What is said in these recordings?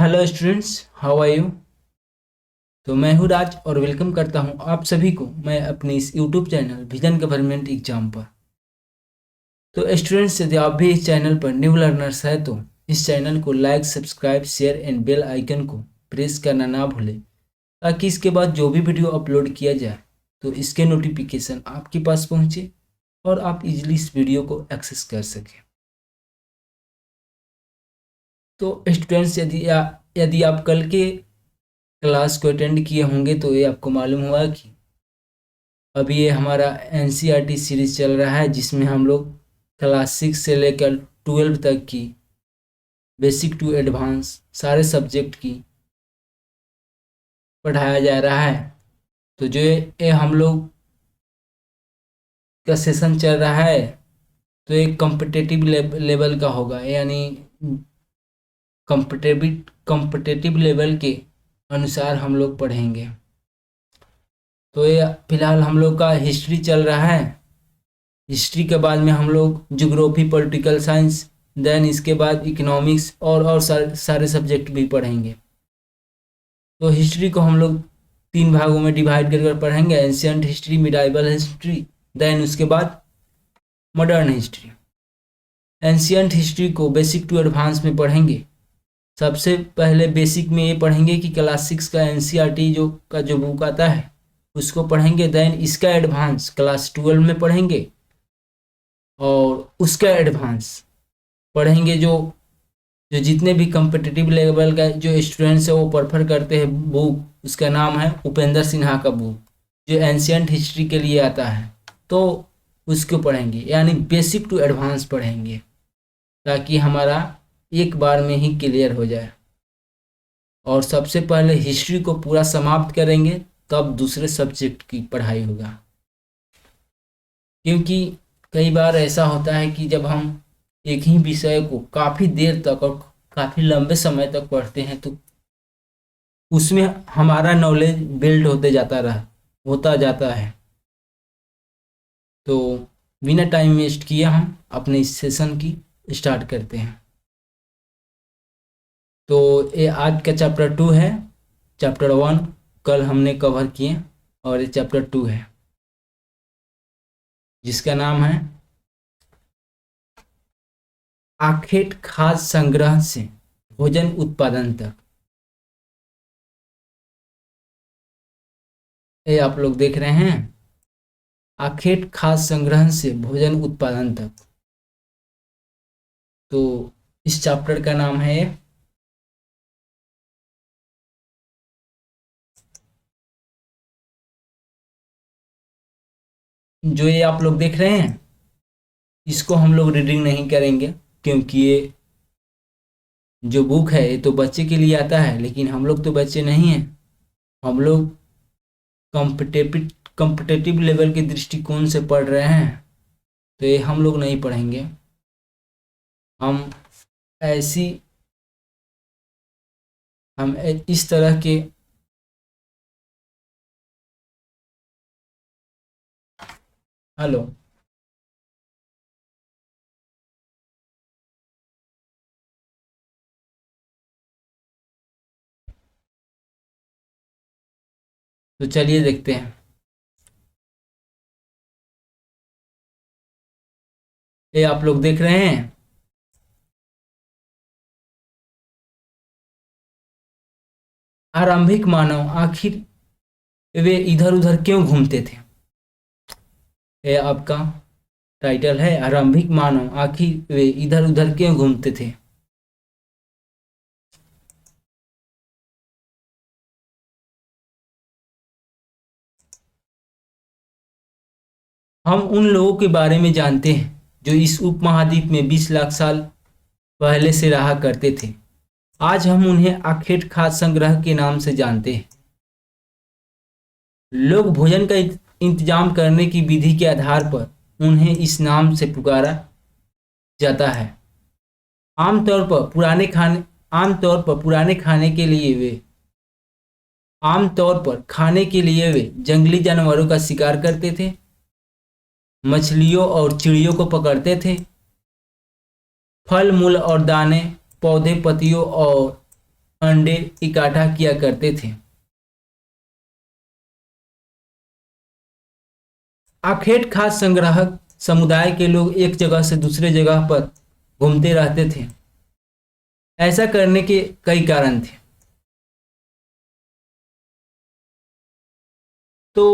Hello students, how are you. तो मैं हूँ राज और वेलकम करता हूँ आप सभी को मैं अपने इस YouTube channel vision government exam पर। तो स्टूडेंट्स, यदि आप भी इस चैनल पर न्यू लर्नर्स है तो इस चैनल को like, subscribe, share and bell icon को प्रेस करना ना भूलें, ताकि इसके बाद जो भी वीडियो अपलोड किया जाए तो इसके नोटिफिकेशन आपके पास पहुँचे और आप इजीली इस वीडियो को एक्सेस कर सकें। तो स्टूडेंट्स, यदि आप कल के क्लास को अटेंड किए होंगे तो ये आपको मालूम हुआ कि अभी ये हमारा एनसीईआरटी सीरीज चल रहा है, जिसमें हम लोग क्लास 6 से लेकर 12 तक की बेसिक टू एडवांस सारे सब्जेक्ट की पढ़ाया जा रहा है। तो जो ये हम लोग का सेशन चल रहा है तो एक कॉम्पिटिटिव लेवल का होगा, यानी कॉम्पिटिटिव लेवल के अनुसार हम लोग पढ़ेंगे। तो ये फिलहाल हम लोग का हिस्ट्री चल रहा है। हिस्ट्री के बाद में हम लोग ज्योग्राफी, पॉलिटिकल साइंस, देन इसके बाद इकोनॉमिक्स और सारे सब्जेक्ट भी पढ़ेंगे। तो हिस्ट्री को हम लोग 3 भागों में डिवाइड कर पढ़ेंगे: ancient history, medieval history, then उसके बाद मॉडर्न हिस्ट्री। एंशियंट हिस्ट्री को बेसिक टू एडवांस में पढ़ेंगे। सबसे पहले बेसिक में ये पढ़ेंगे कि क्लास 6 का एनसीईआरटी जो बुक आता है उसको पढ़ेंगे। देन इसका एडवांस क्लास 12 में पढ़ेंगे और उसका एडवांस पढ़ेंगे जो जो जितने भी कम्पिटिटिव लेवल का जो स्टूडेंट्स है वो प्रेफर करते हैं बुक, उसका नाम है उपेंद्र सिन्हा का बुक, जो एंशियंट हिस्ट्री के लिए आता है। तो उसको पढ़ेंगे, यानी बेसिक टू एडवांस पढ़ेंगे, ताकि हमारा एक बार में ही क्लियर हो जाए। और सबसे पहले हिस्ट्री को पूरा समाप्त करेंगे, तब दूसरे सब्जेक्ट की पढ़ाई होगा। क्योंकि कई बार ऐसा होता है कि जब हम एक ही विषय को काफ़ी देर तक और काफ़ी लंबे समय तक पढ़ते हैं तो उसमें हमारा नॉलेज बिल्ड होता जाता है। तो बिना टाइम वेस्ट किए हम अपने इस सेशन की स्टार्ट करते हैं। तो ये आज का चैप्टर 2 है। चैप्टर 1 कल हमने कवर किए और ये चैप्टर 2 है, जिसका नाम है आखेट खाद्य संग्रह से भोजन उत्पादन तक। ये आप लोग देख रहे हैं, आखेट खाद्य संग्रह से भोजन उत्पादन तक। तो इस चैप्टर का नाम है जो ये आप लोग देख रहे हैं, इसको हम लोग रीडिंग नहीं करेंगे, क्योंकि ये जो बुक है ये तो बच्चे के लिए आता है, लेकिन हम लोग तो बच्चे नहीं हैं। हम लोग कॉम्पिटिटिव लेवल के दृष्टिकोण से पढ़ रहे हैं, तो ये हम लोग नहीं पढ़ेंगे। हम ऐसी हम इस तरह के हेलो तो चलिए देखते हैं। ये आप लोग देख रहे हैं, आरंभिक मानव आखिर वे इधर उधर क्यों घूमते थे। ये आपका टाइटल है, आरंभिक मानव आखिर वे इधर उधर क्यों घूमते थे। हम उन लोगों के बारे में जानते हैं जो इस उपमहाद्वीप में 20 लाख साल पहले से रहा करते थे। आज हम उन्हें आखेट खाद्य संग्रह के नाम से जानते हैं। लोग भोजन का इंतजाम करने की विधि के आधार पर उन्हें इस नाम से पुकारा जाता है। आमतौर पर खाने के लिए वे जंगली जानवरों का शिकार करते थे, मछलियों और चिड़ियों को पकड़ते थे, फल मूल और दाने, पौधे, पत्तियों और अंडे इकट्ठा किया करते थे। आखेट खाद्य संग्राहक समुदाय के लोग एक जगह से दूसरे जगह पर घूमते रहते थे। ऐसा करने के कई कारण थे। तो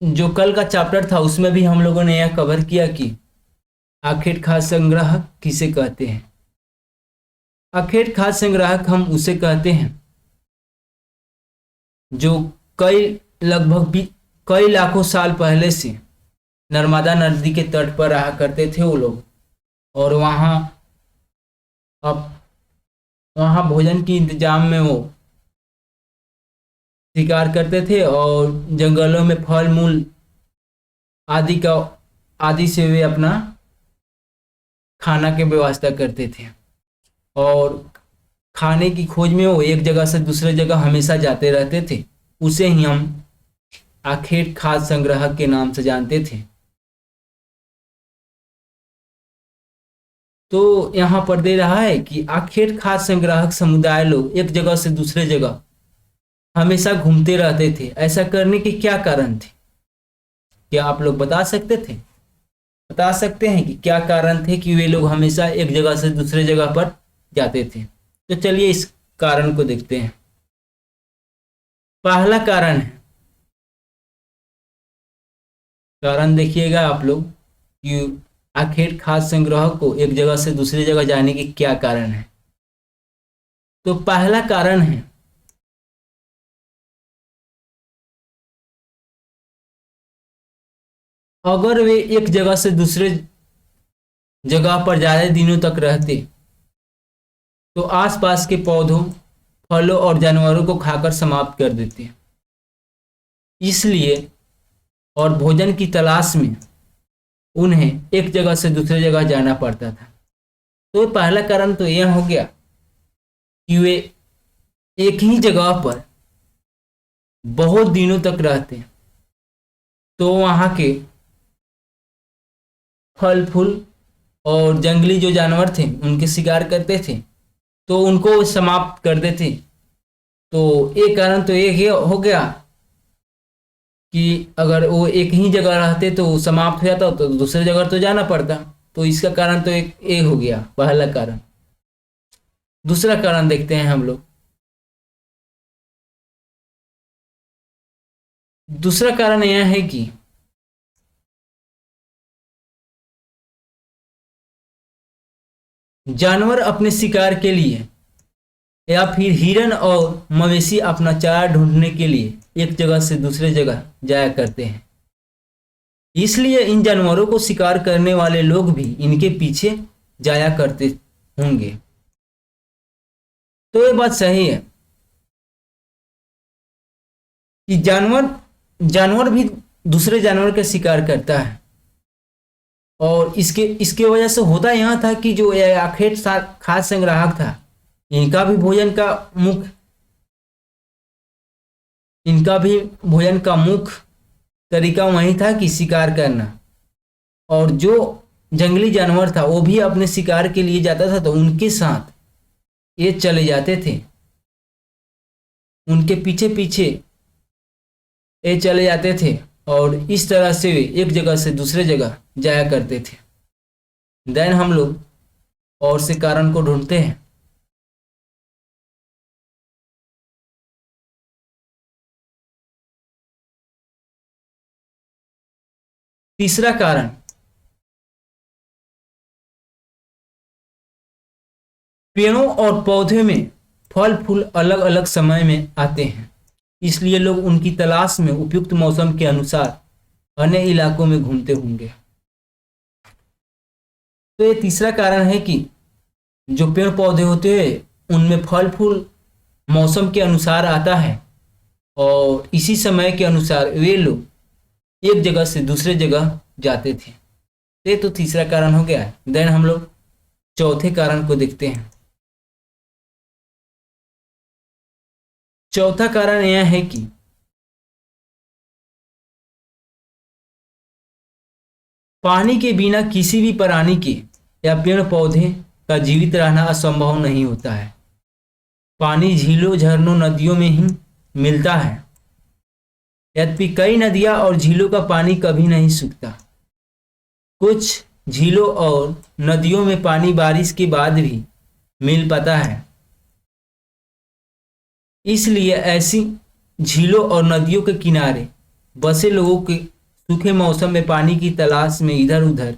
जो कल का चैप्टर था उसमें भी हम लोगों ने यह कवर किया कि आखेट खाद्य संग्राहक किसे कहते हैं। आखेट खाद्य संग्राहक हम उसे कहते हैं जो लगभग कई लाखों साल पहले से नर्मदा नदी के तट पर रहा करते थे वो लोग, और वहाँ भोजन की इंतजाम में वो शिकार करते थे और जंगलों में फल मूल आदि से वे अपना खाना की व्यवस्था करते थे, और खाने की खोज में वो एक जगह से दूसरे जगह हमेशा जाते रहते थे। उसे ही हम आखेट खाद्य संग्राहक के नाम से जानते थे। तो यहाँ पर दे रहा है कि आखेट खाद्य संग्राहक समुदाय लोग एक जगह से दूसरे जगह हमेशा घूमते रहते थे। ऐसा करने के क्या कारण थे? क्या आप लोग बता सकते हैं कि क्या कारण थे कि वे लोग हमेशा एक जगह से दूसरे जगह पर जाते थे? तो चलिए इस कारण को देखते हैं। पहला कारण देखिएगा आप लोग कि आखेट खाद्य संग्रह को एक जगह से दूसरी जगह जाने के क्या कारण है। तो पहला कारण है अगर वे एक जगह से दूसरे जगह पर ज्यादा दिनों तक रहते तो आसपास के पौधों, फलों और जानवरों को खाकर समाप्त कर देते। इसलिए और भोजन की तलाश में उन्हें एक जगह से दूसरे जगह जाना पड़ता था। तो पहला कारण तो यह हो गया कि वे एक ही जगह पर बहुत दिनों तक रहते तो वहाँ के फल फूल और जंगली जो जानवर थे उनके शिकार करते थे तो उनको समाप्त कर देते। तो एक कारण तो एक हो गया कि अगर वो एक ही जगह रहते तो समाप्त हो जाता तो दूसरे जगह तो जाना पड़ता। तो इसका कारण तो एक हो गया, पहला कारण। दूसरा कारण देखते हैं हम लोग। दूसरा कारण यह है कि जानवर अपने शिकार के लिए या फिर हिरन और मवेशी अपना चारा ढूंढने के लिए एक जगह से दूसरे जगह जाया करते हैं। इसलिए इन जानवरों को शिकार करने वाले लोग भी इनके पीछे जाया करते होंगे। तो ये बात सही है कि जानवर भी दूसरे जानवर का शिकार करता है, और इसके वजह से होता यह था कि जो आखेट खाद्य संग्राहक था इनका भी भोजन का मुख्य तरीका वही था कि शिकार करना। और जो जंगली जानवर था वो भी अपने शिकार के लिए जाता था तो उनके साथ ये चले जाते थे, उनके पीछे पीछे ये चले जाते थे, और इस तरह से वे एक जगह से दूसरे जगह जाया करते थे। देन हम लोग और से कारण को ढूंढते हैं। तीसरा कारण पेड़ों और पौधे में फल फूल अलग अलग समय में आते हैं, इसलिए लोग उनकी तलाश में उपयुक्त मौसम के अनुसार अन्य इलाकों में घूमते होंगे। तो ये तीसरा कारण है कि जो पेड़ पौधे होते हैं उनमें फल फूल मौसम के अनुसार आता है, और इसी समय के अनुसार वे लोग एक जगह से दूसरे जगह जाते थे। ये तो तीसरा कारण हो गया है। देन हम लोग चौथे कारण को देखते हैं। चौथा कारण यह है कि पानी के बिना किसी भी प्राणी के या पेड़ पौधे का जीवित रहना असंभव नहीं होता है। पानी झीलों, झरनों, नदियों में ही मिलता है। यद्यपि कई नदियां और झीलों का पानी कभी नहीं सूखता। कुछ झीलों और नदियों में पानी बारिश के बाद भी मिल पाता है। इसलिए ऐसी झीलों और नदियों के किनारे बसे लोगों के सूखे मौसम में पानी की तलाश में इधर उधर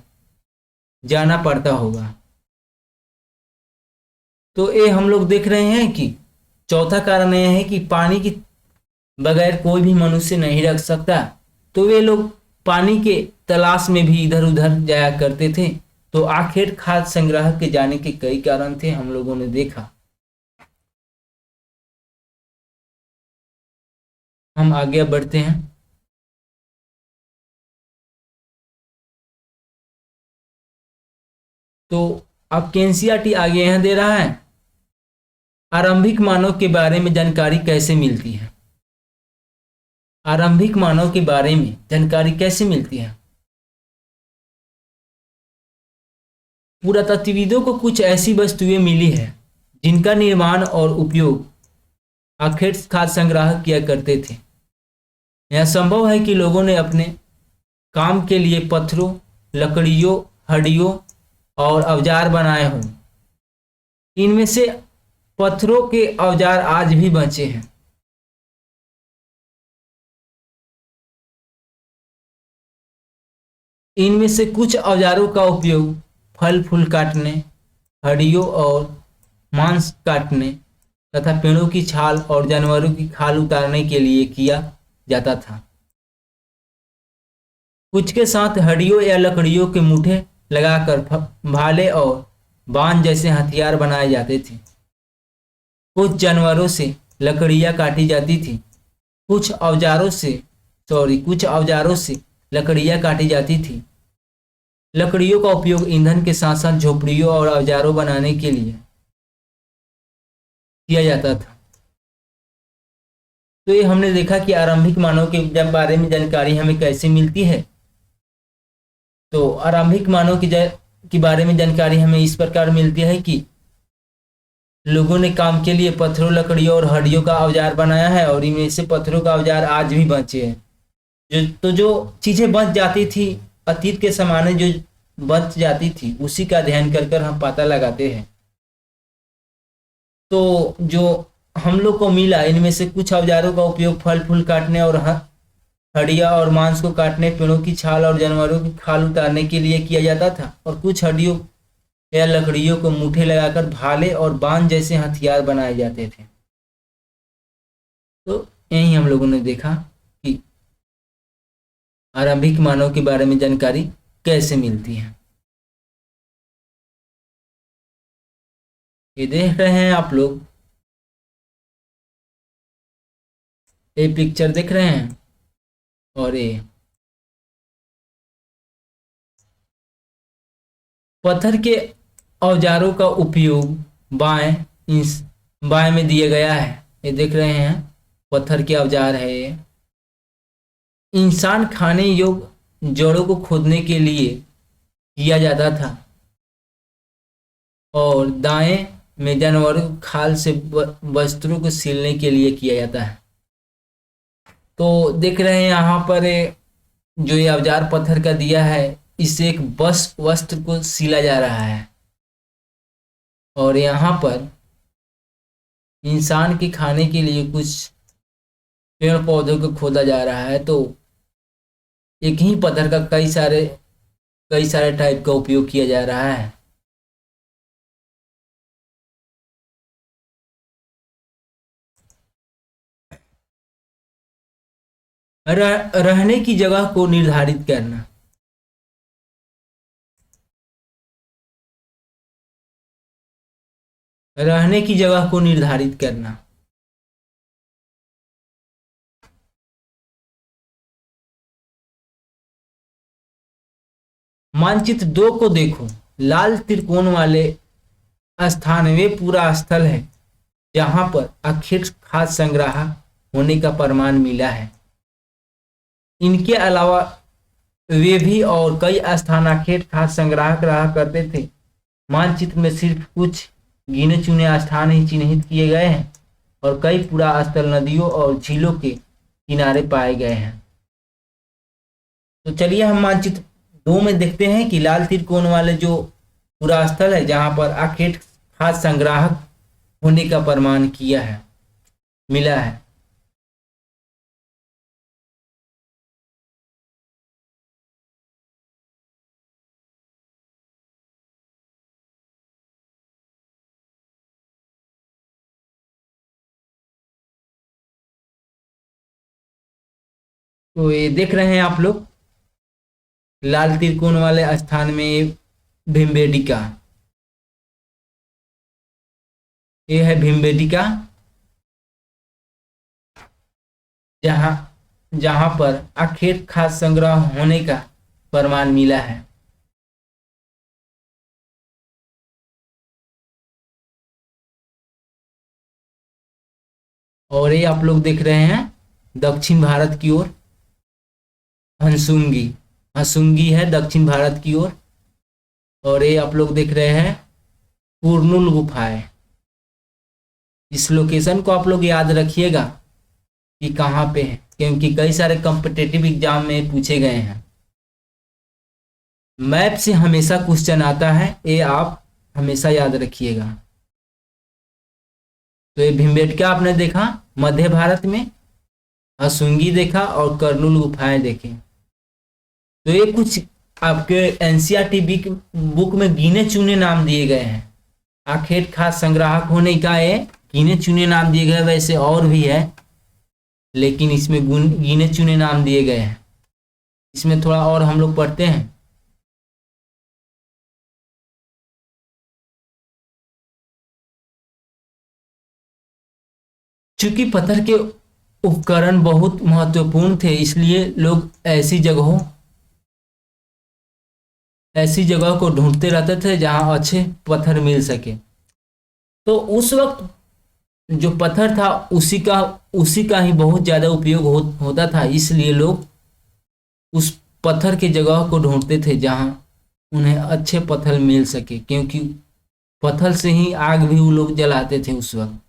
जाना पड़ता होगा। तो ये हम लोग देख रहे हैं कि चौथा कारण यह है कि पानी की बगैर कोई भी मनुष्य नहीं रख सकता। तो वे लोग पानी के तलाश में भी इधर उधर जाया करते थे। तो आखिर खाद्य संग्रह के जाने के कई कारण थे, हम लोगों ने देखा। हम आगे बढ़ते हैं। तो अब केएनसीईआरटी आगे यहां दे रहा है, आरंभिक मानव के बारे में जानकारी कैसे मिलती है। आरंभिक मानव के बारे में जानकारी कैसे मिलती है। पुरातत्वविदों को कुछ ऐसी वस्तुएं मिली है जिनका निर्माण और उपयोग आखिर खाद्य संग्रह किया करते थे। यह संभव है कि लोगों ने अपने काम के लिए पत्थरों, लकड़ियों, हड्डियों और औजार बनाए हों। इनमें से पत्थरों के औजार आज भी बचे हैं। इनमें से कुछ औजारों का उपयोग फल फूल काटने, हड्डियों और मांस काटने तथा पेड़ों की छाल और जानवरों की खाल उतारने के लिए किया जाता था। कुछ के साथ हड्डियों या लकड़ियों के मुठे लगाकर भाले और बाण जैसे हथियार बनाए जाते थे। कुछ जानवरों से लकड़ियां काटी जाती थी। कुछ औजारों से लकड़ियां काटी जाती थी। लकड़ियों का उपयोग ईंधन के साथ साथ झोपड़ियों और औजारों बनाने के लिए किया जाता था। तो ये हमने देखा कि आरंभिक मानव के बारे में जानकारी हमें कैसे मिलती है। तो आरंभिक मानव के बारे में जानकारी हमें इस प्रकार मिलती है कि लोगों ने काम के लिए पत्थरों, लकड़ियों और हड्डियों का औजार बनाया है और इनमें से पत्थरों का औजार आज भी बचे हैं। जो चीजें बच जाती थी अतीत के ज़माने, जो बच जाती थी उसी का अध्ययन कर कर हम पता लगाते हैं। तो जो हम लोग को मिला, इनमें से कुछ औजारों का उपयोग फल फूल काटने और हड्डियां और मांस को काटने, पेड़ों की छाल और जानवरों की खाल उतारने के लिए किया जाता था। और कुछ हड्डियों या लकड़ियों को मुठे लगाकर भाले और बाण जैसे हथियार बनाए जाते थे। तो यही हम लोगों ने देखा कि आरंभिक मानव के बारे में जानकारी कैसे मिलती है। ये देख रहे हैं आप लोग, ये पिक्चर देख रहे हैं और ये पत्थर के औजारों का उपयोग बाएं में दिया गया है। ये देख रहे हैं पत्थर के औजार है। ये इंसान खाने योग्य जड़ों को खोदने के लिए किया जाता था और दाएं में जानवरों की खाल से वस्त्रों को सिलने के लिए किया जाता है। तो देख रहे हैं यहाँ पर जो ये औजार पत्थर का दिया है, इससे एक वस्त्र को सिला जा रहा है और यहाँ पर इंसान के खाने के लिए कुछ पेड़ पौधों को खोदा जा रहा है। तो एक ही पत्थर का कई सारे टाइप का उपयोग किया जा रहा है। रहने की जगह को निर्धारित करना। रहने की जगह को निर्धारित करना। मानचित्र 2 को देखो। लाल त्रिकोण वाले स्थान वे पूरा स्थल है जहां पर आखिर खाद्य संग्रह होने का प्रमाण मिला है। इनके अलावा वे भी और कई स्थान आखिर खाद्य संग्रह रहा करते थे। मानचित्र में सिर्फ कुछ गिने चुने स्थान ही चिन्हित किए गए हैं और कई पुरास्थल नदियों और झीलों के किनारे पाए गए हैं। तो चलिए हम मानचित्र 2 में देखते हैं कि लाल त्रिकोण वाले जो पुरास्थल है जहां पर आखेट खाद्य संग्राहक होने का प्रमाण किया है, मिला है। तो ये देख रहे हैं आप लोग, लाल त्रिकोण वाले स्थान में भीमबेटका, ये है भीमबेटका, जहां जहां पर आखेट खाद्य संग्रह होने का प्रमाण मिला है। और ये आप लोग देख रहे हैं दक्षिण भारत की ओर हंसुंगी, हंसुंगी है दक्षिण भारत की ओर। और ये आप लोग देख रहे हैं कुरनूल गुफाएं। इस लोकेशन को आप लोग याद रखिएगा कि कहाँ पे है, क्योंकि कई सारे कॉम्पिटिटिव एग्जाम में पूछे गए हैं। मैप से हमेशा क्वेश्चन आता है, ये आप हमेशा याद रखिएगा। तो ये भीमबेटका आपने देखा मध्य भारत में, हसुंगी देखा और कर्नूल गुफाएं देखे। तो ये कुछ आपके एनसीईआरटी बुक में गिने चुने नाम दिए गए हैं। आखेट खाद्य संग्राहक होने का ये गिने चुने नाम दिए गए, वैसे और भी है लेकिन इसमें गिने चुने नाम दिए गए हैं। इसमें थोड़ा और हम लोग पढ़ते हैं। चूंकि पत्थर के उपकरण बहुत महत्वपूर्ण थे, इसलिए लोग ऐसी जगह को ढूंढते रहते थे जहां अच्छे पत्थर मिल सके। तो उस वक्त जो पत्थर था उसी का ही बहुत ज्यादा उपयोग होता था, इसलिए लोग उस पत्थर की जगह को ढूंढते थे जहां उन्हें अच्छे पत्थर मिल सके, क्योंकि पत्थर से ही आग भी वो लोग जलाते थे उस वक्त।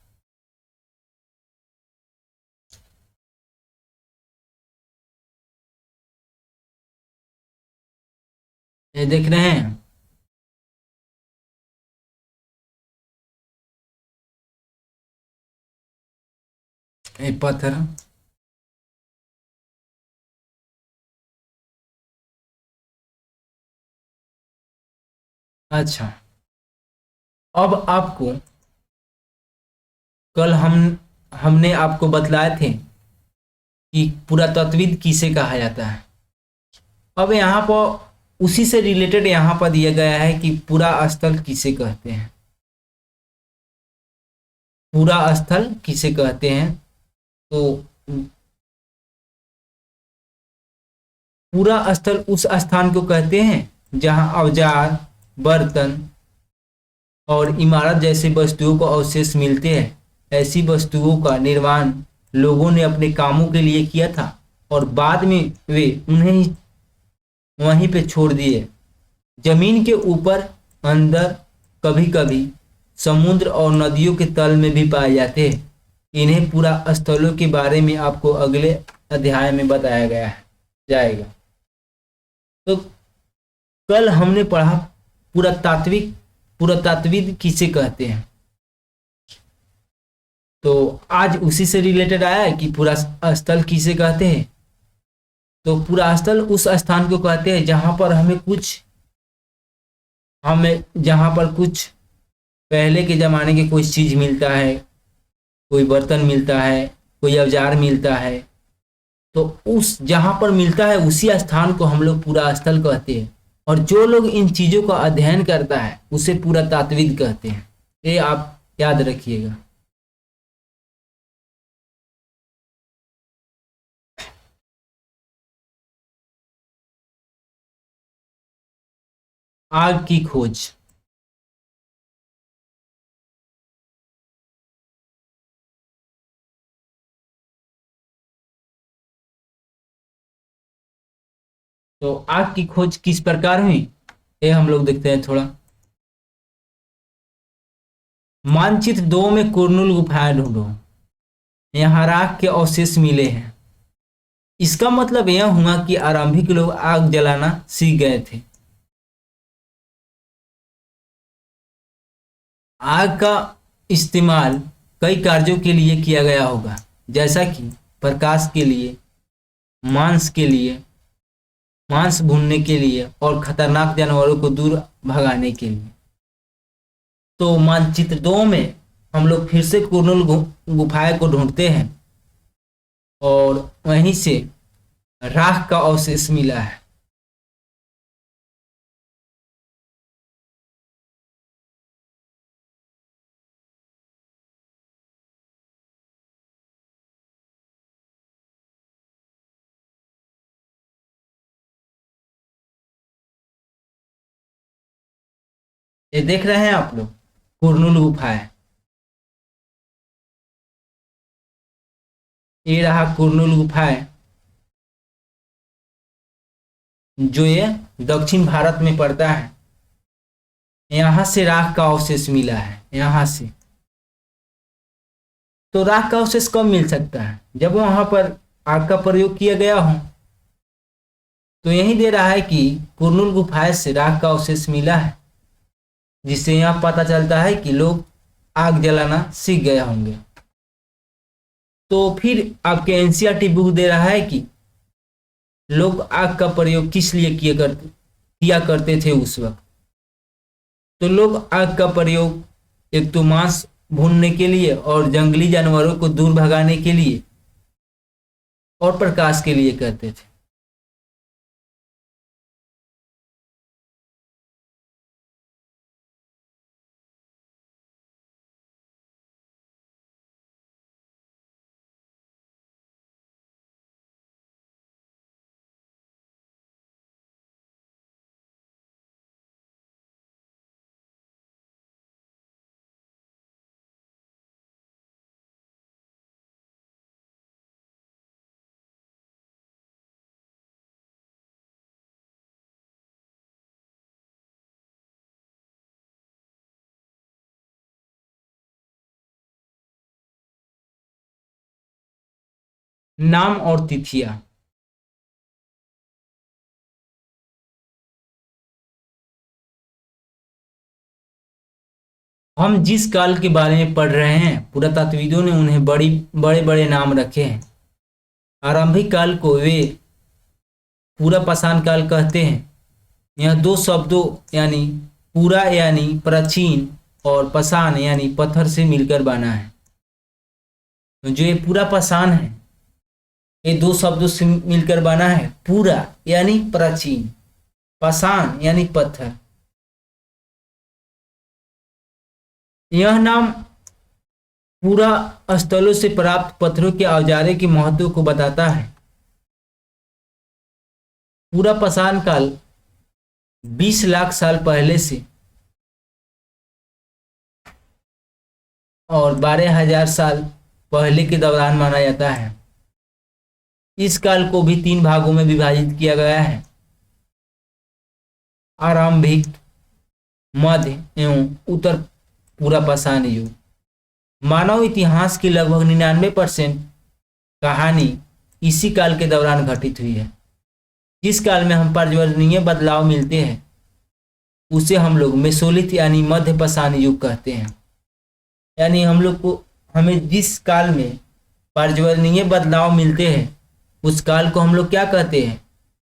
ये देख रहे हैं, ये पत्थर। अच्छा, अब आपको कल हमने आपको बतलाए थे कि पुरातत्वविद किसे कहा जाता है। अब यहाँ पर उसी से रिलेटेड यहाँ पर दिया गया है कि पूरा स्थल किसे कहते हैं। पूरा स्थल किसे कहते हैं, तो पूरा स्थल उस स्थान को कहते हैं जहां औजार, बर्तन और इमारत जैसे वस्तुओं को अवशेष मिलते हैं। ऐसी वस्तुओं का निर्माण लोगों ने अपने कामों के लिए किया था और बाद में वे उन्हें वहीं पे छोड़ दिए। जमीन के ऊपर, अंदर, कभी कभी समुद्र और नदियों के तल में भी पाए जाते हैं। इन्हें पूरा स्थलों के बारे में आपको अगले अध्याय में बताया गया है जाएगा। तो कल हमने पढ़ा पुरातात्विक किसे कहते हैं, तो आज उसी से रिलेटेड आया है कि पूरा स्थल किसे कहते हैं। तो पूरा स्थल उस स्थान को कहते हैं जहां पर कुछ पहले के जमाने के कोई चीज मिलता है, कोई बर्तन मिलता है, कोई औजार मिलता है। तो उस जहां पर मिलता है उसी स्थान को हम लोग पूरा स्थल कहते हैं। और जो लोग इन चीजों का अध्ययन करता है उसे पुरातात्विक कहते हैं। ये आप याद रखिएगा। आग की खोज, तो आग की खोज किस प्रकार हुई ये हम लोग देखते हैं थोड़ा। मानचित्र 2 में कुरनूल गुफाएं ढूंढो, यहाँ राख के अवशेष मिले हैं। इसका मतलब यह हुआ कि आरंभिक लोग आग जलाना सीख गए थे। आग का इस्तेमाल कई कार्यों के लिए किया गया होगा, जैसा कि प्रकाश के लिए, मांस के लिए, मांस भूनने के लिए और खतरनाक जानवरों को दूर भगाने के लिए। तो मानचित्र 2 में हम लोग फिर से कुरनूल गुफाएं को ढूंढते हैं और वहीं से राख का अवशेष मिला है। ये देख रहे हैं आप लोग कुरनूल गुफाएं। ये रहा कुरनूल गुफाएं, जो ये दक्षिण भारत में पड़ता है। यहां से राख का अवशेष मिला है, यहां से। तो राख का अवशेष कब मिल सकता है? जब वहां पर आग का प्रयोग किया गया हो। तो यही दे रहा है कि कुरनूल गुफाएं से राख का अवशेष मिला है, जिससे यह पता चलता है कि लोग आग जलाना सीख गए होंगे। तो फिर आपके एनसीईआरटी बुक दे रहा है कि लोग आग का प्रयोग किस लिए किया करते थे उस वक्त। तो लोग आग का प्रयोग एक तो मांस भूनने के लिए और जंगली जानवरों को दूर भगाने के लिए और प्रकाश के लिए करते थे। नाम और तिथियां। हम जिस काल के बारे में पढ़ रहे हैं, पुरातत्वविदों ने उन्हें बड़े बड़े नाम रखे हैं। आरंभिक काल को वे पूरा पाषाण काल कहते हैं। यह दो शब्दों यानी पूरा यानी प्राचीन और पाषाण यानी पत्थर से मिलकर बना है। तो जो ये पूरा पाषाण है, ये दो शब्दों से मिलकर बना है। पूरा यानी प्राचीन, पाषाण यानी पत्थर। यह नाम पूरा स्थलों से प्राप्त पत्थरों के औजारे के महत्व को बताता है। पूरा पाषाण काल 20 लाख साल पहले से और 12,000 साल पहले के दौरान माना जाता है। इस काल को भी 3 भागों में विभाजित किया गया है: आरंभिक, मध्य एवं उत्तर पूरा पाषाण युग। मानव इतिहास की लगभग 99% कहानी इसी काल के दौरान घटित हुई है। जिस काल में हम पर्यावरणीय बदलाव मिलते हैं उसे हम लोग मेसोलिथ यानी मध्य पाषाण युग कहते हैं। यानी हमें जिस काल में पर्यावरणीय बदलाव मिलते हैं उस काल को हम लोग क्या कहते हैं?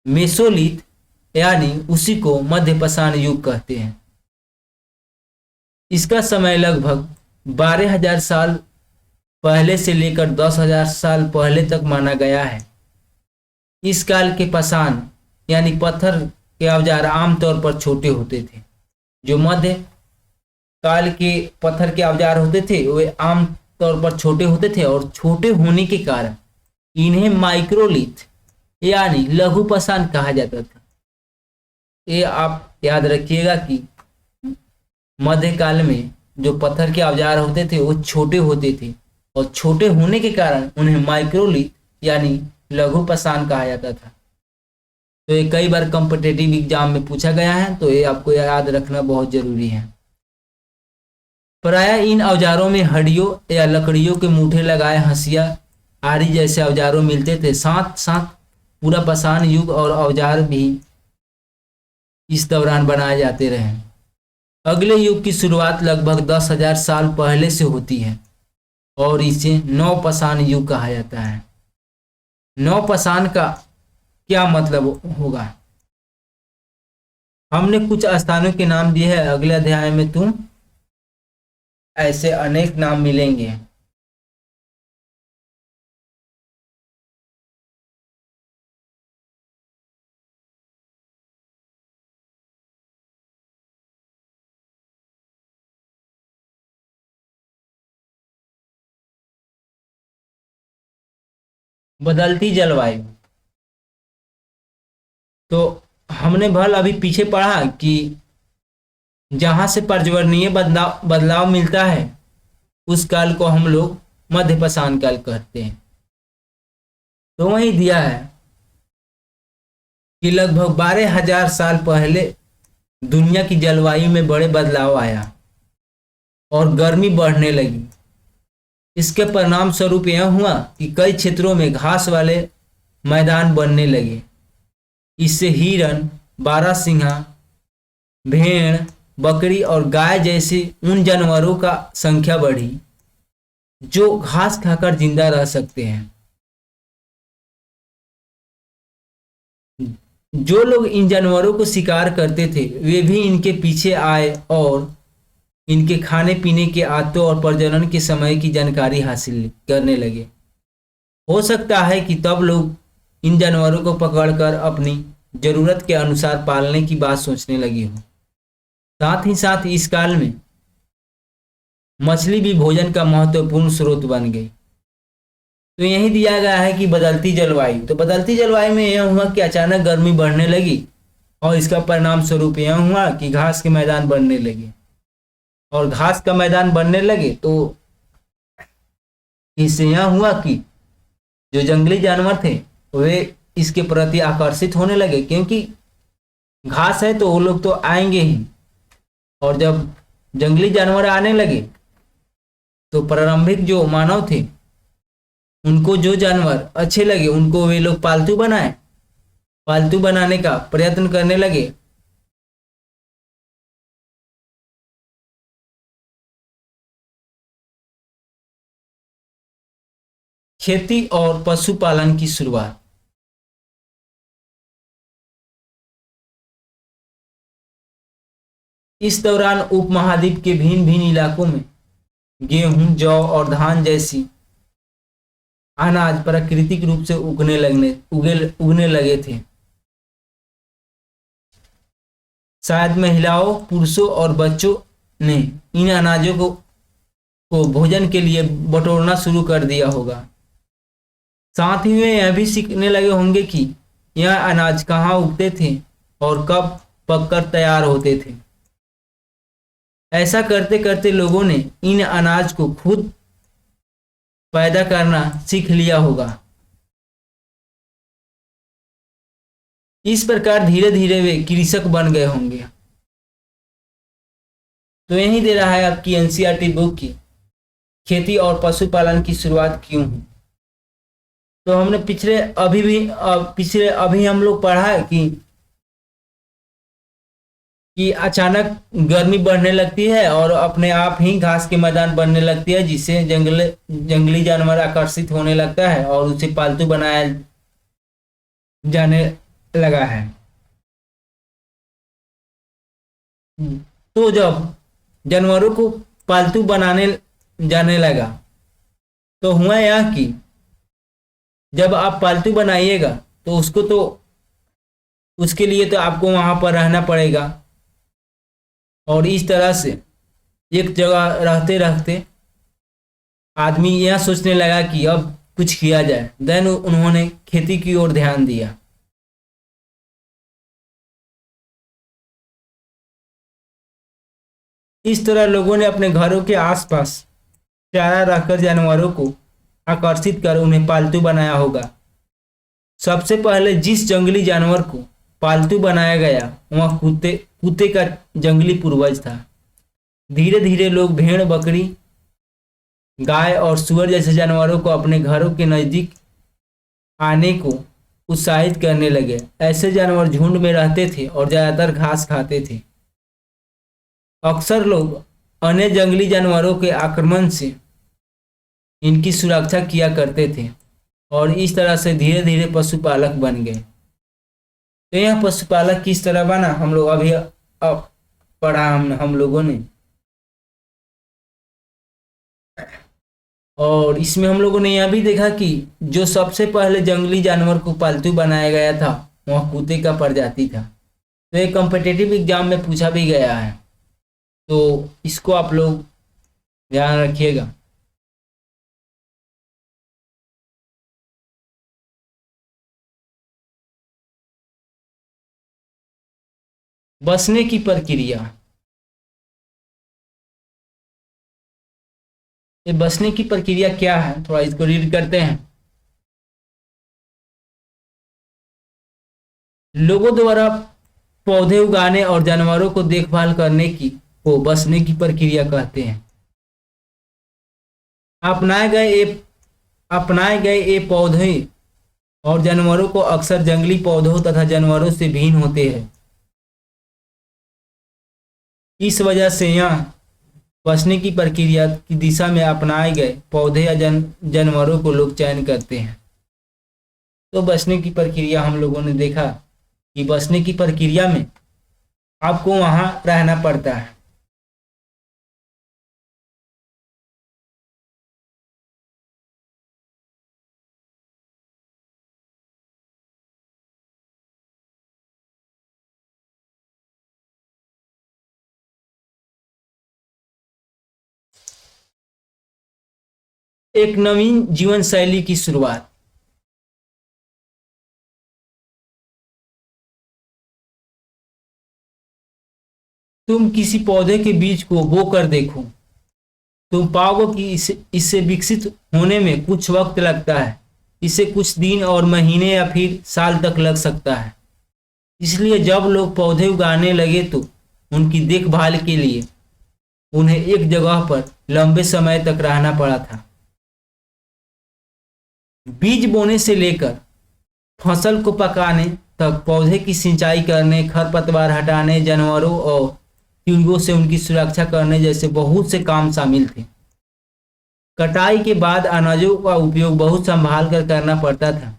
मेसोलिथ, यानी उसी को मध्य पाषाण युग कहते हैं। इसका समय लगभग 12,000 साल पहले से लेकर 10,000 साल पहले तक माना गया है। इस काल के पाषाण यानी पत्थर के औजार आमतौर पर छोटे होते थे। जो मध्य काल के पत्थर के औजार होते थे वे आम तौर पर छोटे होते थे और छोटे होने के कारण इन्हें माइक्रोलिथ यानी लघु पाषाण कहा जाता था। ये आप याद रखिएगा कि मध्यकाल में जो पत्थर के औजार होते थे वो छोटे होते थे और छोटे होने के कारण उन्हें माइक्रोलिथ यानी लघु पाषाण कहा जाता था। तो ये कई बार कॉम्पिटिटिव एग्जाम में पूछा गया है, तो ये आपको याद रखना बहुत जरूरी है। प्रायः इन औजारों में हड्डियों या लकड़ियों के मूठे लगाए हंसिया आरी जैसे औजारों मिलते थे। साथ साथ पूरा पाषाण युग और औजार भी इस दौरान बनाए जाते रहे। अगले युग की शुरुआत लगभग 10,000 साल पहले से होती है और इसे नवपाषाण युग कहा जाता है। नवपाषाण का क्या मतलब होगा? हमने कुछ स्थानों के नाम दिए हैं, अगले अध्याय में तुम ऐसे अनेक नाम मिलेंगे। बदलती जलवायु, तो हमने भल अभी पीछे पढ़ा कि जहां से पर्यावरणीय बदलाव बदलाव मिलता है उस काल को हम लोग मध्यपाषाण काल कहते हैं। तो वही दिया है कि लगभग 12,000 साल पहले दुनिया की जलवायु में बड़े बदलाव आया और गर्मी बढ़ने लगी। इसके परिणाम स्वरूप यह हुआ कि कई क्षेत्रों में घास वाले मैदान बनने लगे। इससे हिरण, बारहसिंगा, भेड़, बकरी और गाय जैसे उन जानवरों का संख्या बढ़ी जो घास खाकर जिंदा रह सकते हैं। जो लोग इन जानवरों को शिकार करते थे वे भी इनके पीछे आए और इनके खाने पीने के आदतों और प्रजनन के समय की जानकारी हासिल करने लगे। हो सकता है कि तब लोग इन जानवरों को पकड़कर अपनी जरूरत के अनुसार पालने की बात सोचने लगी हो। साथ ही साथ इस काल में मछली भी भोजन का महत्वपूर्ण स्रोत बन गई। तो यही दिया गया है कि बदलती जलवायु, तो बदलती जलवायु में यह हुआ कि अचानक गर्मी बढ़ने लगी और इसका परिणाम स्वरूप यह हुआ कि घास के मैदान बनने लगे और घास का मैदान बनने लगे तो इससे यह हुआ कि जो जंगली जानवर थे वे इसके प्रति आकर्षित होने लगे, क्योंकि घास है तो वो लोग तो आएंगे ही। और जब जंगली जानवर आने लगे तो प्रारंभिक जो मानव थे उनको जो जानवर अच्छे लगे उनको वे लोग पालतू बनाए, पालतू बनाने का प्रयत्न करने लगे। खेती और पशुपालन की शुरुआत, इस दौरान उपमहाद्वीप के भिन्न भिन्न इलाकों में गेहूं, जौ और धान जैसी अनाज प्राकृतिक रूप से उगने लगे थे। शायद महिलाओं, पुरुषों और बच्चों ने इन अनाजों को भोजन के लिए बटोरना शुरू कर दिया होगा। साथ ही वे यह भी सीखने लगे होंगे कि यह अनाज कहाँ उगते थे और कब पककर तैयार होते थे। ऐसा करते करते लोगों ने इन अनाज को खुद पैदा करना सीख लिया होगा। इस प्रकार धीरे धीरे वे कृषक बन गए होंगे। तो यही दे रहा है आपकी एनसीईआरटी बुक की खेती और पशुपालन की शुरुआत क्यों हुई। तो हमने पिछले अभी हम लोग पढ़ा है कि अचानक गर्मी बढ़ने लगती है और अपने आप ही घास के मैदान बनने लगती है, जिससे जंगली जानवर आकर्षित होने लगता है और उसे पालतू बनाया जाने लगा है। तो जब जानवरों को पालतू बनाने जाने लगा तो हुआ यह कि जब आप पालतू बनाइएगा तो उसके लिए तो आपको वहां पर रहना पड़ेगा। और इस तरह से एक जगह रहते रहते आदमी यह सोचने लगा कि अब कुछ किया जाए। देन उन्होंने खेती की ओर ध्यान दिया। इस तरह लोगों ने अपने घरों के आसपास चारा रखकर जानवरों को आकर्षित कर उन्हें पालतू बनाया होगा। सबसे पहले जिस जंगली जानवर को पालतू बनाया गया वह कुत्ते का जंगली पूर्वज था। धीरे धीरे लोग भेड़, बकरी, गाय और सूअर जैसे जानवरों को अपने घरों के नजदीक आने को उत्साहित करने लगे। ऐसे जानवर झुंड में रहते थे और ज्यादातर घास खाते थे। अक्सर लोग अन्य जंगली जानवरों के आक्रमण से इनकी सुरक्षा किया करते थे और इस तरह से धीरे धीरे पशुपालक बन गए। तो यह पशुपालक किस तरह बना, हम लोग अभी पढ़ा हम लोगों ने। और इसमें हम लोगों ने यह भी देखा कि जो सबसे पहले जंगली जानवर को पालतू बनाया गया था वह कुत्ते का प्रजाति था। तो ये कॉम्पिटिटिव एग्जाम में पूछा भी गया है, तो इसको आप लोग ध्यान रखिएगा। बसने की प्रक्रिया, ये बसने की प्रक्रिया क्या है, थोड़ा इसको रीड करते हैं। लोगों द्वारा पौधे उगाने और जानवरों को देखभाल करने की को बसने की प्रक्रिया कहते हैं। अपनाए गए ये पौधे और जानवरों को अक्सर जंगली पौधों तथा जानवरों से भिन्न होते हैं। इस वजह से यह बसने की प्रक्रिया की दिशा में अपनाए गए पौधे या जानवरों को लोग चयन करते हैं। तो बसने की प्रक्रिया हम लोगों ने देखा कि बसने की प्रक्रिया में आपको वहां रहना पड़ता है। एक नवीन जीवन शैली की शुरुआत, तुम किसी पौधे के बीज को बो कर देखो, तुम पाओगे कि इससे विकसित होने में कुछ वक्त लगता है। इसे कुछ दिन और महीने या फिर साल तक लग सकता है। इसलिए जब लोग पौधे उगाने लगे तो उनकी देखभाल के लिए उन्हें एक जगह पर लंबे समय तक रहना पड़ा था। बीज बोने से लेकर फसल को पकाने तक पौधे की सिंचाई करने, खरपतवार हटाने, जानवरों और कीड़ों से उनकी सुरक्षा करने जैसे बहुत से काम शामिल थे। कटाई के बाद अनाजों का उपयोग बहुत संभाल कर करना पड़ता था।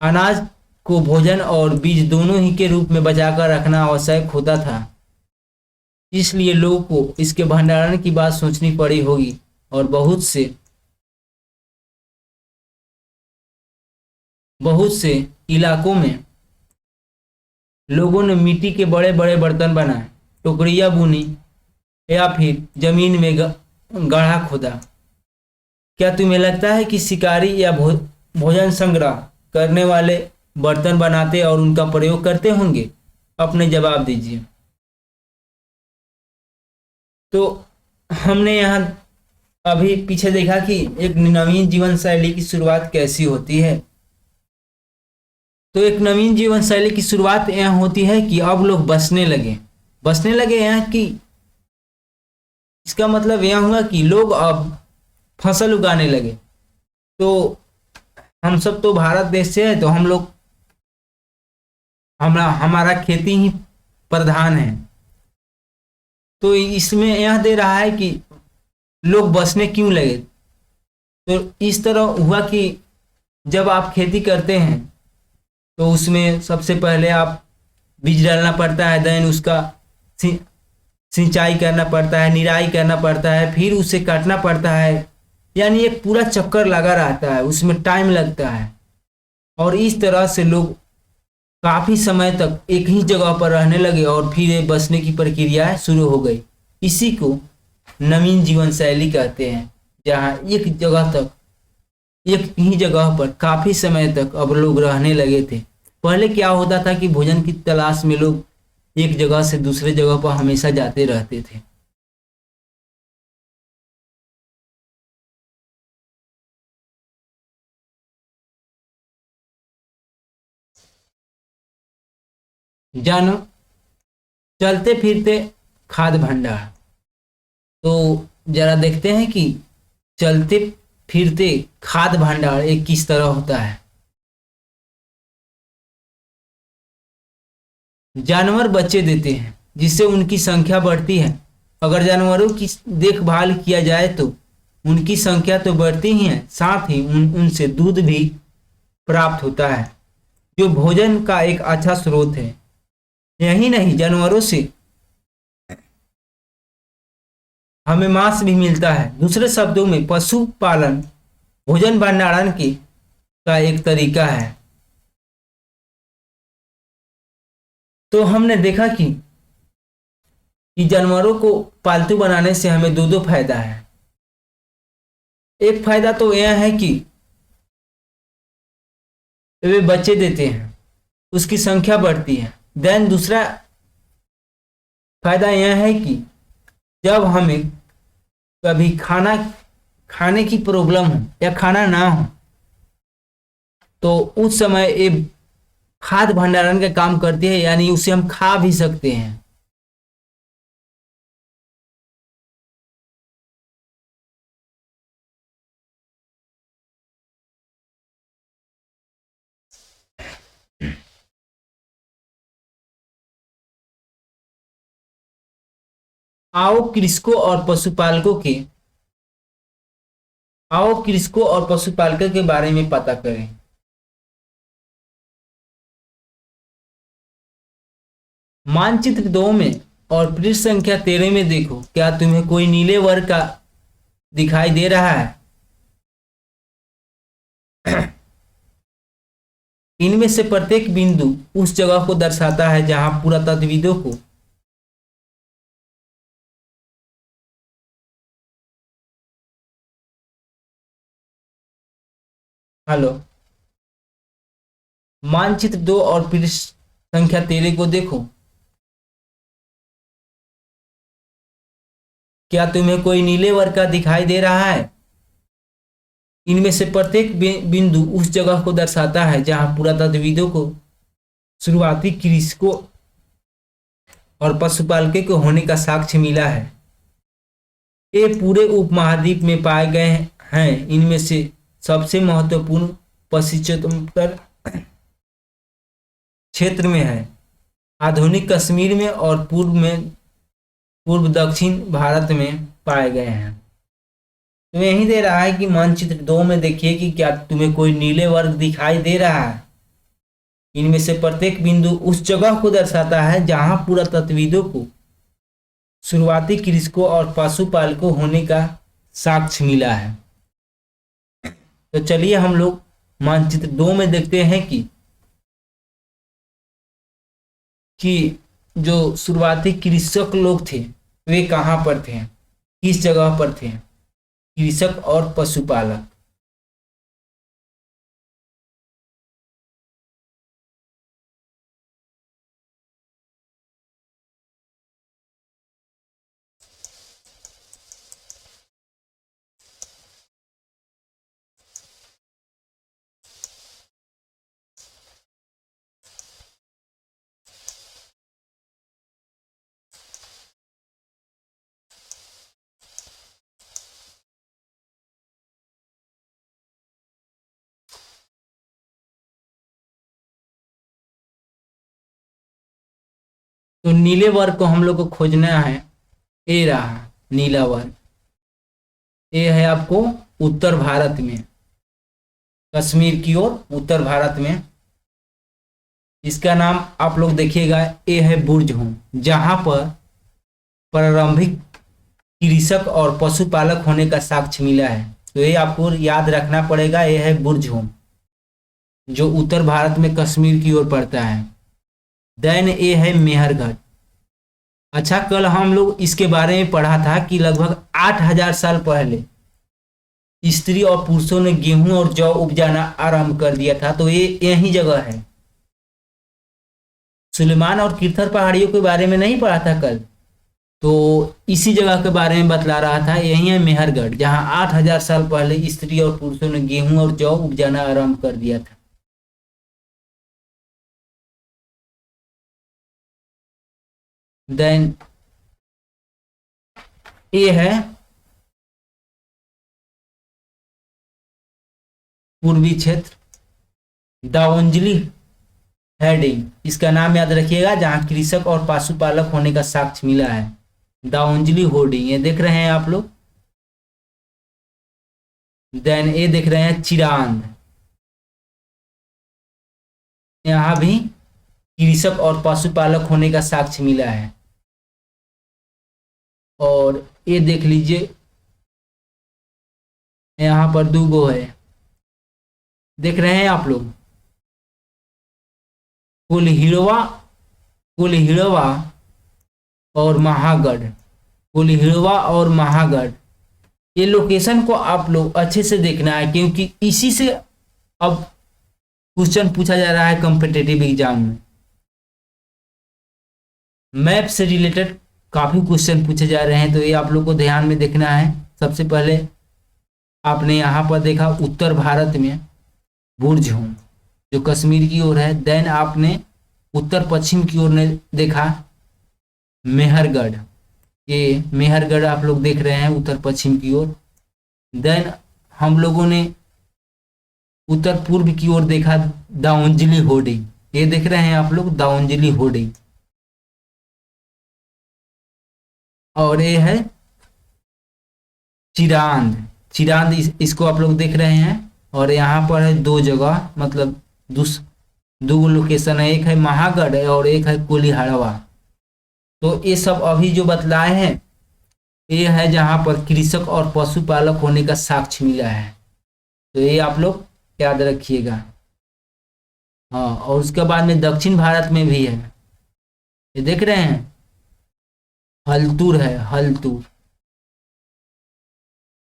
अनाज को भोजन और बीज दोनों ही के रूप में बचाकर रखना आवश्यक होता था। इसलिए लोगों को इसके भंडारण की बात सोचनी पड़ी होगी और बहुत से इलाकों में लोगों ने मिट्टी के बड़े बड़े बर्तन बनाए, टोकरियां बुनी या फिर जमीन में गड्ढा खोदा। क्या तुम्हें लगता है कि शिकारी या भोजन संग्रह करने वाले बर्तन बनाते और उनका प्रयोग करते होंगे? अपने जवाब दीजिए। तो हमने यहाँ अभी पीछे देखा कि एक नवीन जीवन शैली की शुरुआत कैसी होती है। तो एक नवीन जीवन शैली की शुरुआत यहाँ होती है कि अब लोग बसने लगे यहाँ की, इसका मतलब यह हुआ कि लोग अब फसल उगाने लगे। तो हम सब तो भारत देश से है, तो हम लोग हमारा खेती ही प्रधान है। तो इसमें यह दे रहा है कि लोग बसने क्यों लगे। तो इस तरह हुआ कि जब आप खेती करते हैं तो उसमें सबसे पहले आप बीज डालना पड़ता है, देन उसका सिंचाई करना पड़ता है, निराई करना पड़ता है, फिर उसे काटना पड़ता है। यानी एक पूरा चक्कर लगा रहता है, उसमें टाइम लगता है। और इस तरह से लोग काफी समय तक एक ही जगह पर रहने लगे और फिर ये बसने की प्रक्रिया शुरू हो गई। इसी को नवीन जीवन शैली कहते हैं, जहाँ एक ही जगह पर काफी समय तक अब लोग रहने लगे थे। पहले क्या होता था कि भोजन की तलाश में लोग एक जगह से दूसरे जगह पर हमेशा जाते रहते थे। जानो, चलते फिरते खाद्य भंडार। तो जरा देखते हैं कि चलते फिरते खाद्य भंडार एक किस तरह होता है। जानवर बच्चे देते हैं जिससे उनकी संख्या बढ़ती है। अगर जानवरों की देखभाल किया जाए तो उनकी संख्या तो बढ़ती ही है, साथ ही उनसे दूध भी प्राप्त होता है जो भोजन का एक अच्छा स्रोत है। यही नहीं, जानवरों से हमें मांस भी मिलता है। दूसरे शब्दों में पशुपालन भोजन भंडारण की का एक तरीका है। तो हमने देखा कि जानवरों को पालतू बनाने से हमें दो फायदा है। एक फायदा तो यह है कि वे बच्चे देते हैं, उसकी संख्या बढ़ती है। देन दूसरा फायदा यह है कि जब हमें कभी खाने की प्रॉब्लम हो या खाना ना हो तो उस समय ये खाद्य भंडारण का काम करती है, यानी उसे हम खा भी सकते हैं। आओ कृषकों और पशुपालकों के बारे में पता करें। मानचित्र 2 में और पृष्ठ संख्या 13 में देखो, क्या तुम्हें कोई नीले वर्ग का दिखाई दे रहा है? इनमें से प्रत्येक बिंदु उस जगह को दर्शाता है जहां पुरातत्वविदों को हेलो, मानचित्र 2 और पृष्ठ संख्या 13 को देखो, क्या तुम्हें कोई नीले वर्ग का दिखाई दे रहा है? इनमें से प्रत्येक बिंदु उस जगह को दर्शाता है जहां पुरातत्वविदों को शुरुआती कृषकों और पशुपालकों के होने का साक्ष्य मिला है। ये पूरे उपमहाद्वीप में पाए गए हैं। इनमें से सबसे महत्वपूर्ण पश्चिमोत्तर क्षेत्र में है, आधुनिक कश्मीर में और पूर्व दक्षिण भारत में पाए गए हैं। तो यही दे रहा है कि मानचित्र 2 में देखिए कि क्या तुम्हें कोई नीले वर्ग दिखाई दे रहा है। इनमें से प्रत्येक बिंदु उस जगह को दर्शाता है जहां पुरातत्वविदों को शुरुआती कृषकों और पशुपालकों होने का साक्ष्य मिला है। तो चलिए हम लोग मानचित्र 2 में देखते हैं कि जो शुरुआती कृषक लोग थे वे कहाँ पर थे, किस जगह पर थे, कृषक और पशुपालक। तो नीले वर्ग को हम लोग को खोजना है। ये रहा नीला वर्ग, ये है आपको उत्तर भारत में, कश्मीर की ओर उत्तर भारत में। इसका नाम आप लोग देखिएगा, ये है बुर्जहोम, जहां पर प्रारंभिक कृषक और पशुपालक होने का साक्ष्य मिला है। तो ये आपको याद रखना पड़ेगा, ये है बुर्जहोम जो उत्तर भारत में कश्मीर की ओर पड़ता है। देन ये है मेहरगढ़। अच्छा, कल हम लोग इसके बारे में पढ़ा था कि लगभग 8000 साल पहले स्त्री और पुरुषों ने गेहूं और जौ उपजाना आरंभ कर दिया था। तो ये यही जगह है। सुलेमान और किरथर पहाड़ियों के बारे में नहीं पढ़ा था कल, तो इसी जगह के बारे में बतला रहा था। यही है मेहरगढ़, जहां 8000 साल पहले स्त्री और पुरुषों ने गेहूं और जौ उपजाना आरंभ कर दिया था। देन ए है पूर्वी क्षेत्र, दाउंजली हेडिंग, इसका नाम याद रखिएगा, जहां कृषक और पशुपालक होने का साक्ष्य मिला है, दाउंजली होर्डिंग, ये देख रहे हैं आप लोग। देन ये देख रहे हैं चिरांद, यहां भी कृषक और पशुपालक होने का साक्ष्य मिला है। और ये देख लीजिए, यहां पर दूगो है, देख रहे हैं आप लोग, कुलहिड़वा, कुलहिड़वा और महागढ़, कुलहिड़वा और महागढ़, ये लोकेशन को आप लोग अच्छे से देखना है, क्योंकि इसी से अब क्वेश्चन पूछा जा रहा है कॉम्पिटिटिव एग्जाम में। मैप से रिलेटेड काफी क्वेश्चन पूछे जा रहे हैं, तो ये आप लोग को ध्यान में देखना है। सबसे पहले आपने यहाँ पर देखा उत्तर भारत में बुर्जहोम जो कश्मीर की ओर है। देन आपने उत्तर पश्चिम की ओर ने देखा मेहरगढ़, ये मेहरगढ़ आप लोग देख रहे हैं उत्तर पश्चिम की ओर। देन हम लोगों ने उत्तर पूर्व की ओर देखा दाउंजली होर्डिंग, ये देख रहे हैं आप लोग दाउंजली होर्डिंग। और ये है चिरांद, चिरांद इसको आप लोग देख रहे हैं। और यहाँ पर है दो जगह, मतलब दो लोकेशन है, एक है महागढ़ और एक है कुलिहाड़वा। तो ये सब अभी जो बतलाए हैं ये है जहाँ पर कृषक और पशुपालक होने का साक्ष्य मिला है, तो ये आप लोग याद रखिएगा। हाँ, और उसके बाद में दक्षिण भारत में भी है, ये देख रहे हैं हल्तूर है, हल्तूर,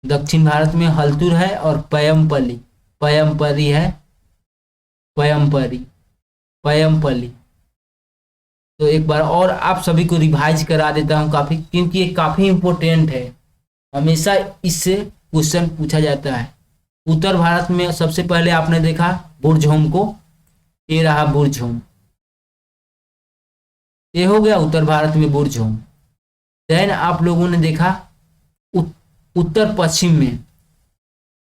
दक्षिण भारत में हल्तूर है। और पयमपल्ली, पयमपरी है, पयमपरी, पयमपल्ली। तो एक बार और आप सभी को रिवाइज करा देता हूँ काफी, क्योंकि ये काफी इंपॉर्टेंट है, हमेशा इससे क्वेश्चन पूछा जाता है। उत्तर भारत में सबसे पहले आपने देखा बुर्जहोम को, ये रहा बुर्जहोम, ये हो गया उत्तर भारत में बुर्जहोम। देन आप लोगों ने देखा उत्तर पश्चिम में,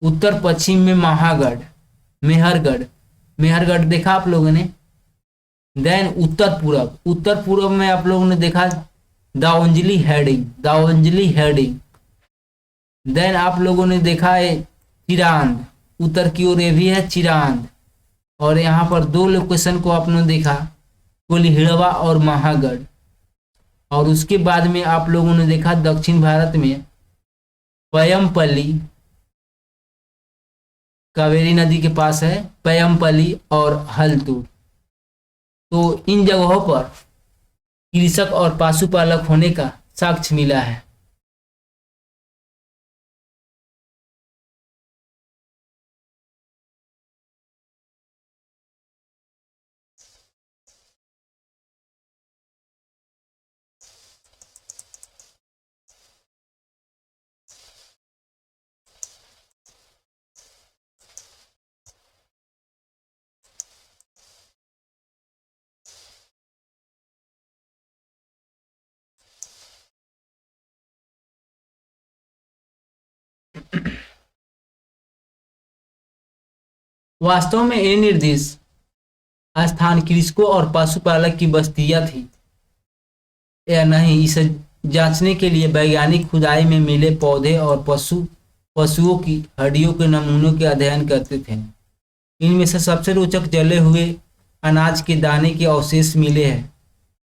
उत्तर पश्चिम में महागढ़, मेहरगढ़, मेहरगढ़ देखा आप लोगों ने। देन उत्तर पूरब, उत्तर पूरब में आप लोगों ने देखा दाउंजली हेडिंग, दाउंजली हेडिंग। देन आप लोगों ने देखा है चिरांद, उत्तर की ओर ये भी है चिरांद। और यहाँ पर दो लोकेशन को आपने देखा कुलहिड़वा और महागढ़। और उसके बाद में आप लोगों ने देखा दक्षिण भारत में पयमपल्ली, कावेरी नदी के पास है पयमपल्ली और हल्तूर। तो इन जगहों पर कृषक और पशुपालक होने का साक्ष्य मिला है। वास्तव में ये निर्देश स्थान कृषकों और पशुपालक की बस्तियां थी या नहीं, इसे जांचने के लिए वैज्ञानिक खुदाई में मिले पौधे और पशुओं की हड्डियों के नमूनों के अध्ययन करते थे। इनमें से सबसे रोचक जले हुए अनाज के दाने के अवशेष मिले हैं।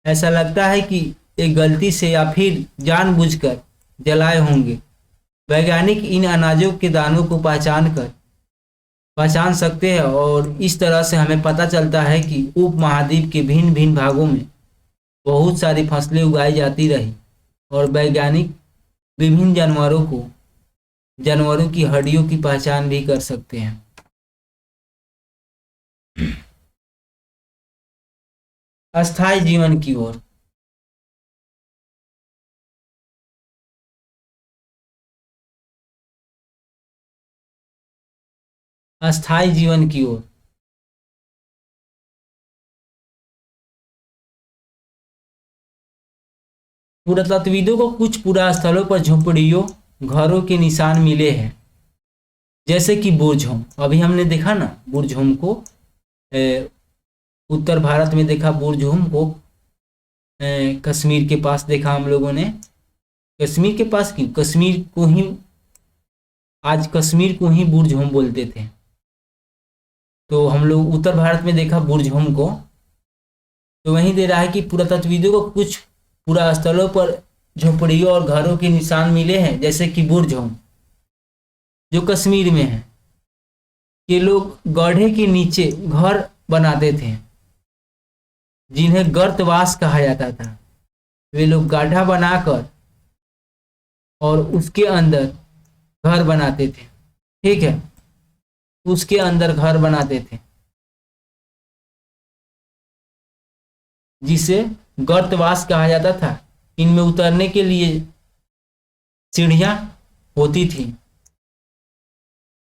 ऐसा लगता है कि ये गलती से या फिर जानबूझकर जलाए होंगे। वैज्ञानिक इन अनाजों के दानों को पहचान सकते हैं, और इस तरह से हमें पता चलता है कि उपमहाद्वीप के भिन्न भिन्न भागों में बहुत सारी फसलें उगाई जाती रही, और वैज्ञानिक विभिन्न जानवरों की हड्डियों की पहचान भी कर सकते हैं। अस्थायी जीवन की ओर, अस्थायी जीवन की ओर पुरातत्वविदों को कुछ पुरास्थलों पर झोपड़ियों घरों के निशान मिले हैं, जैसे कि बुरझोम। अभी हमने देखा ना बुरझोम को, उत्तर भारत में देखा बुरझोम को, कश्मीर के पास देखा हम लोगों ने। कश्मीर के पास क्यों? कश्मीर को ही आज कश्मीर को ही बुरझोम बोलते थे, तो हम लोग उत्तर भारत में देखा बुरझोम को। तो वहीं दे रहा है कि पुरातत्वविदों को कुछ पुरास्थलों पर झोपड़ियों और घरों के निशान मिले हैं, जैसे कि बुरझोम जो कश्मीर में है। ये लोग गड्ढे के नीचे घर बनाते थे, जिन्हें गर्तवास कहा जाता था। वे लोग गड्ढा बनाकर और उसके अंदर घर बनाते थे, ठीक है, उसके अंदर घर बनाते थे, जिसे गर्तवास कहा जाता था। इनमें उतरने के लिए सीढ़ियां होती थी,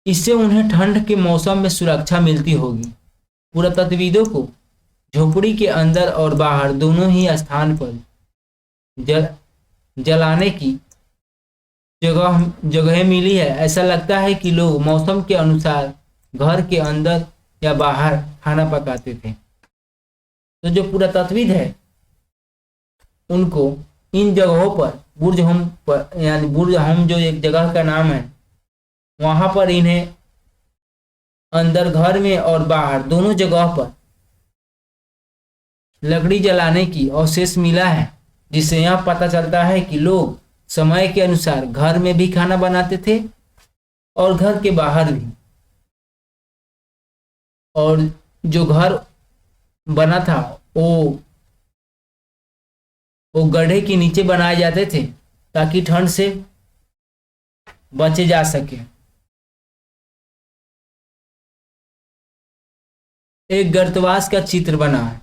इससे उन्हें ठंड के मौसम में सुरक्षा मिलती होगी। पुरातत्वविदों को झोपड़ी के अंदर और बाहर दोनों ही स्थान पर जलाने की जगह मिली है। ऐसा लगता है कि लोग मौसम के अनुसार घर के अंदर या बाहर खाना पकाते थे। तो जो पुरातत्वविद है उनको इन जगहों पर बुरझोम पर, यानी बुरझोम जो एक जगह का नाम है, वहां पर इन्हें अंदर घर में और बाहर दोनों जगह पर लकड़ी जलाने की अवशेष मिला है, जिससे यह पता चलता है कि लोग समय के अनुसार घर में भी खाना बनाते थे और घर के बाहर भी। और जो घर बना था वो गड्ढे के नीचे बनाए जाते थे, ताकि ठंड से बचे जा सके। एक गर्तवास का चित्र बना है।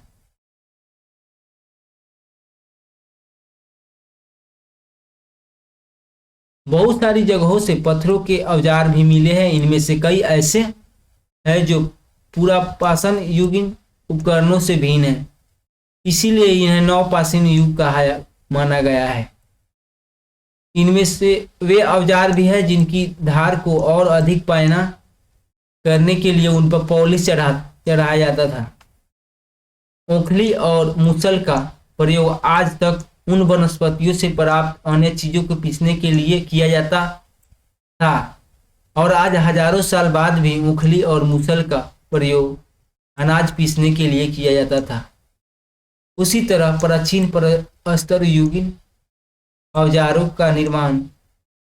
बहुत सारी जगहों से पत्थरों के औजार भी मिले हैं। इनमें से कई ऐसे हैं जो पुरापाषाण युगीन उपकरणों से भिन्न है, इसीलिए इन्हें नवपाषाण युग कहा माना गया है। इनमें से वे औजार भी हैं जिनकी धार को और अधिक पैना करने के लिए उन पर पॉलिश चढ़ाया जाता था। ओखली और मूसल का प्रयोग आज तक उन वनस्पतियों से प्राप्त अन्य चीजों को पीसने के लिए किया जाता था, और आज हजारों साल बाद भी ओखली और मूसल का प्रयोग अनाज पीसने के लिए किया जाता था। उसी तरह प्राचीन प्रस्तर युगीन औजारों का निर्माण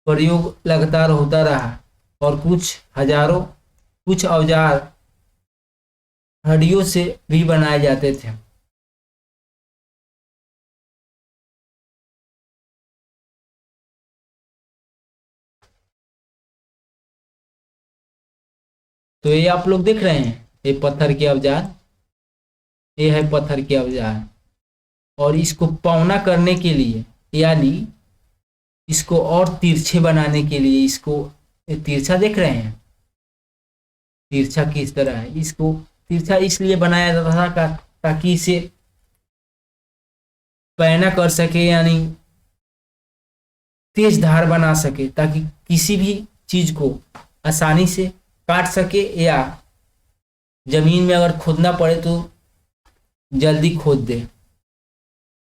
प्रयोग लगातार होता रहा, और कुछ औजार हड्डियों से भी बनाए जाते थे। तो ये आप लोग देख रहे हैं, ये पत्थर के औजार, ये है पत्थर के औजार। और इसको पौना करने के लिए, यानी इसको और तिरछे बनाने के लिए, इसको तिरछा देख रहे हैं, तिरछा किस तरह है, इसको तिरछा इसलिए बनाया जाता था ताकि इसे पैना कर सके, यानी तेज धार बना सके, ताकि किसी भी चीज को आसानी से काट सके, या जमीन में अगर खोदना पड़े तो जल्दी खोद दे।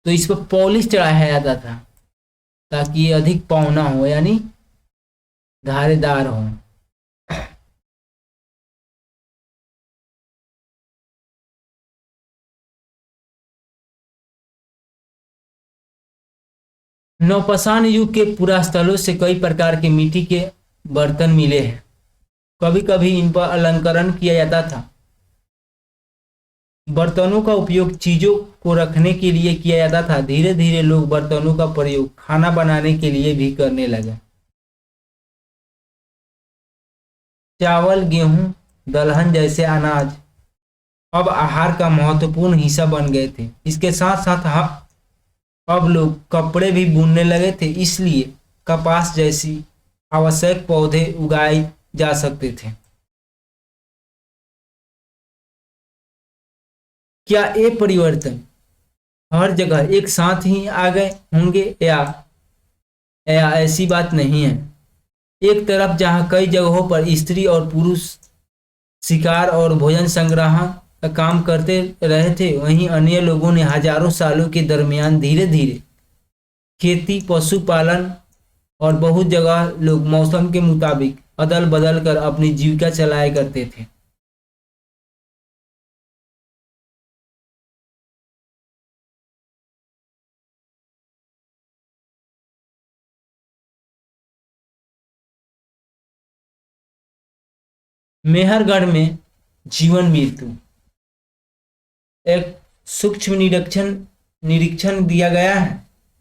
तो इस पर पॉलिश चढ़ाया जाता था ताकि ये अधिक पौना हो, यानी धारेदार हो। नवपाषाण युग के पुरास्थलों से कई प्रकार के मिट्टी के बर्तन मिले हैं। कभी कभी इन पर अलंकरण किया जाता था। बर्तनों का उपयोग चीजों को रखने के लिए किया जाता था। धीरे धीरे लोग बर्तनों का प्रयोग खाना बनाने के लिए भी करने लगे। चावल, गेहूं, दलहन जैसे अनाज अब आहार का महत्वपूर्ण हिस्सा बन गए थे। इसके साथ साथ अब लोग कपड़े भी बुनने लगे थे, इसलिए कपास जैसी आवश्यक पौधे उगाए जा सकते थे। क्या ये परिवर्तन हर जगह एक साथ ही आ गए होंगे, या ऐसी बात नहीं है। एक तरफ जहाँ कई जगहों पर स्त्री और पुरुष शिकार और भोजन संग्रह का काम करते रहे थे, वहीं अन्य लोगों ने हजारों सालों के दरमियान धीरे धीरे खेती, पशुपालन और बहुत जगह लोग मौसम के मुताबिक अदल बदल कर अपनी जीविका चलाया करते थे। मेहरगढ़ में जीवन मृत्यु एक सूक्ष्म निरीक्षण दिया गया है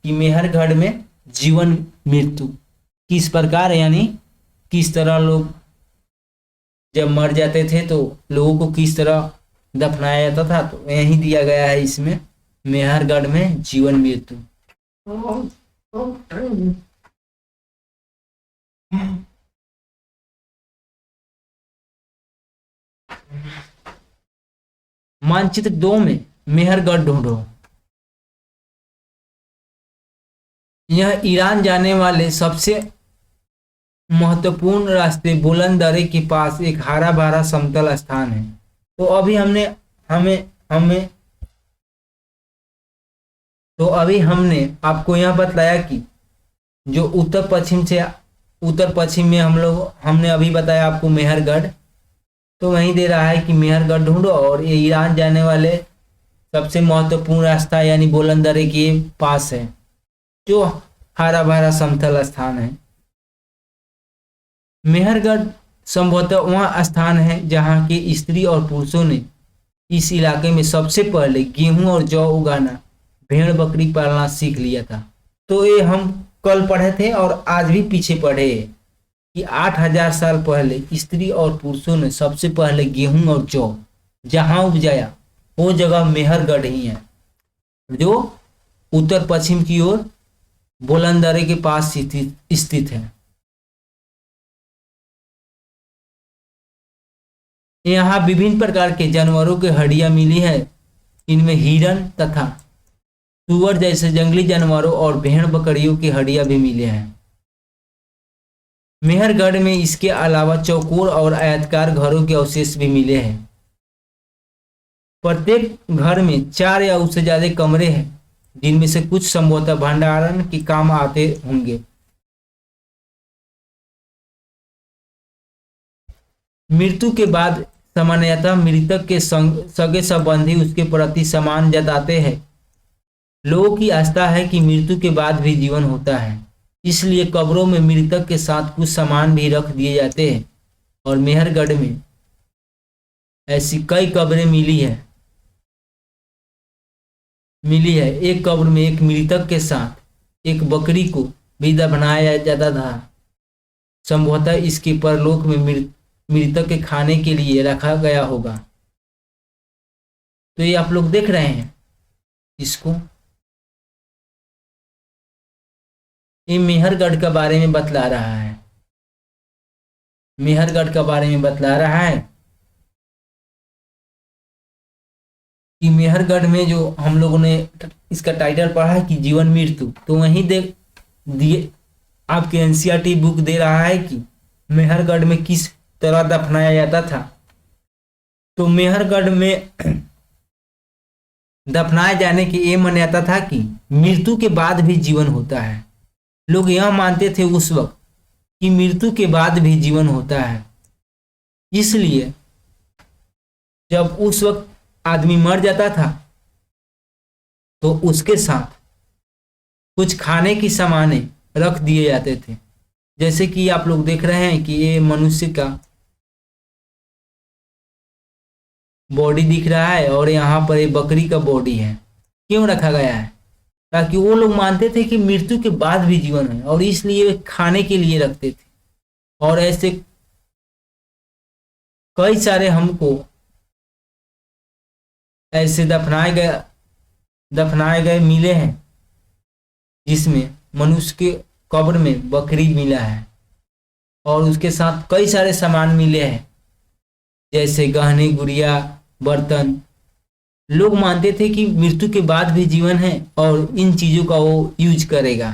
कि मेहरगढ़ में जीवन मृत्यु किस प्रकार, यानी किस तरह लोग जब मर जाते थे तो लोगों को किस तरह दफनाया जाता था, तो यही दिया गया है इसमें, मेहरगढ़ में जीवन मृत्यु। मानचित्र 2 में मेहरगढ़ ढूंढो। यह ईरान जाने वाले सबसे महत्वपूर्ण रास्ते बुलंद दर्रे के पास एक हरा भरा समतल स्थान है। तो अभी हमने आपको यह बताया कि जो उत्तर पश्चिम में हमने अभी बताया आपको मेहरगढ़, तो वहीं दे रहा है कि मेहरगढ़ ढूंढो और ये ईरान जाने वाले सबसे महत्वपूर्ण रास्ता यानी बुलंद दर्रे के पास है, जो हरा भरा समतल स्थान है। मेहरगढ़ संभवतः वह स्थान है जहाँ के स्त्री और पुरुषों ने इस इलाके में सबसे पहले गेहूं और जौ उगाना, भेड़ बकरी पालना सीख लिया था। तो ये हम कल पढ़े थे और आज भी पीछे पढ़े कि 8000 साल पहले स्त्री और पुरुषों ने सबसे पहले गेहूं और जौ जहां उपजाया वो जगह मेहरगढ़ ही है, जो उत्तर पश्चिम की ओर बुलंद दर्रे के पास स्थित है। यहाँ विभिन्न प्रकार के जानवरों की हड्डियां मिली है। इनमें हिरन तथा सुअर जैसे जंगली जानवरों और भेड़ बकरियों की हड्डियां भी मिले हैं। मेहरगढ़ में इसके अलावा चौकोर और आयताकार घरों के अवशेष भी मिले हैं। प्रत्येक घर में 4 या उससे ज्यादा कमरे हैं, जिनमें से कुछ संभवतः भंडारण के काम आते होंगे। मृत्यु के बाद सामान्यतः मृतक के सगे संबंधी उसके प्रति सम्मान जताते हैं। लोगों की आस्था है कि मृत्यु के बाद भी जीवन होता है, इसलिए कब्रों में मृतक के साथ कुछ सामान भी रख दिए जाते हैं। और मेहरगढ़ में ऐसी कई कब्रें मिली है। एक कब्र में एक मृतक के साथ एक बकरी को भी दफनाया जाता था। संभवतः इसके परलोक में मृतक के खाने के लिए रखा गया होगा। तो ये आप लोग देख रहे हैं इसको, ये मेहरगढ़ के बारे में बतला रहा है। मेहरगढ़ के बारे में बतला रहा है कि मेहरगढ़ में जो हम लोगों ने इसका टाइटल पढ़ा है कि जीवन मृत्यु, तो वहीं दिए आपके एनसीईआरटी बुक दे रहा है कि मेहरगढ़ में किस तरह दफनाया जाता था। तो मेहरगढ़ में दफनाए जाने की ये मान्यता था कि मृत्यु के बाद भी जीवन होता है। लोग यह मानते थे उस वक्त कि मृत्यु के बाद भी जीवन होता है, इसलिए जब उस वक्त आदमी मर जाता था तो उसके साथ कुछ खाने की सामानें रख दिए जाते थे। जैसे कि आप लोग देख रहे हैं कि ये मनुष्य का बॉडी दिख रहा है और यहाँ पर ये बकरी का बॉडी है। क्यों रखा गया है? ताकि वो लोग मानते थे कि मृत्यु के बाद भी जीवन है और इसलिए खाने के लिए रखते थे। और ऐसे कई सारे हमको ऐसे दफनाए गए मिले हैं, जिसमें मनुष्य के कब्र में बकरी मिला है और उसके साथ कई सारे सामान मिले हैं, जैसे गहने, गुड़िया, बर्तन, लोग मानते थे कि मृत्यु के बाद भी जीवन है और इन चीजों का वो यूज करेगा।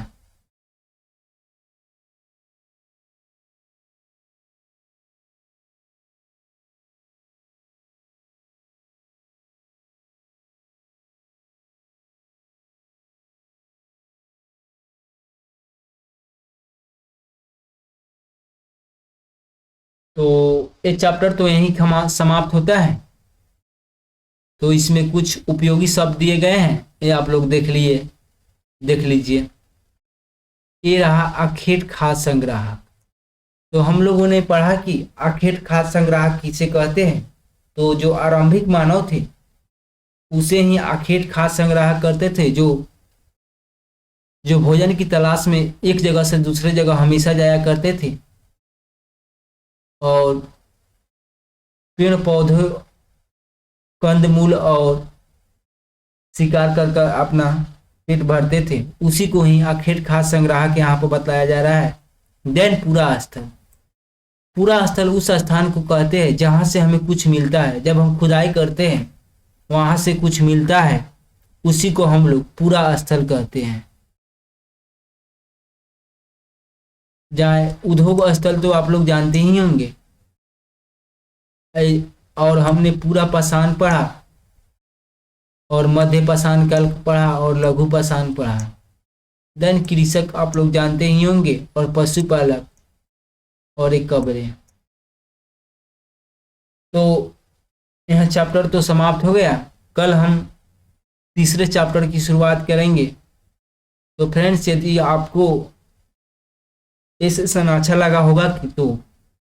तो ये चैप्टर तो यहीं समाप्त होता है। तो इसमें कुछ उपयोगी शब्द दिए गए हैं, ये आप लोग देख लीजिए। ये रहा आखेट खाद्य संग्राहक। तो हम लोगों ने पढ़ा कि आखेट खाद्य संग्राहक किसे कहते हैं। तो जो आरंभिक मानव थे उसे ही आखेट खाद्य संग्राहक करते थे, जो भोजन की तलाश में एक जगह से दूसरे जगह हमेशा जाया करते थे और पेड़ पौधे, कंदमूल और शिकार कर कर अपना पेट भरते थे। उसी को ही आखेट खाद्य संग्राहक यहाँ पर बताया जा रहा है। देन पूरा स्थल उस स्थान को कहते हैं जहां से हमें कुछ मिलता है। जब हम खुदाई करते हैं वहां से कुछ मिलता है, उसी को हम लोग पूरा स्थल कहते हैं। जहाँ उद्योग स्थल तो आप लोग जानते ही होंगे। और हमने पूरा पाषाण पढ़ा और मध्य पाषाण काल पढ़ा और लघु पाषाण पढ़ा। देन कृषक आप लोग जानते ही होंगे और पशुपालक और एक कब्रें। तो यह चैप्टर तो समाप्त हो गया। कल हम तीसरे चैप्टर की शुरुआत करेंगे। तो फ्रेंड्स, यदि आपको ये सेशन अच्छा लगा होगा तो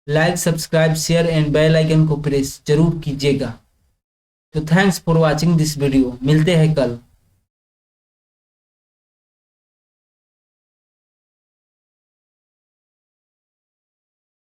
like, subscribe, share and bell icon को प्रेस जरूर कीजिएगा। तो thanks for watching this video. मिलते हैं कल।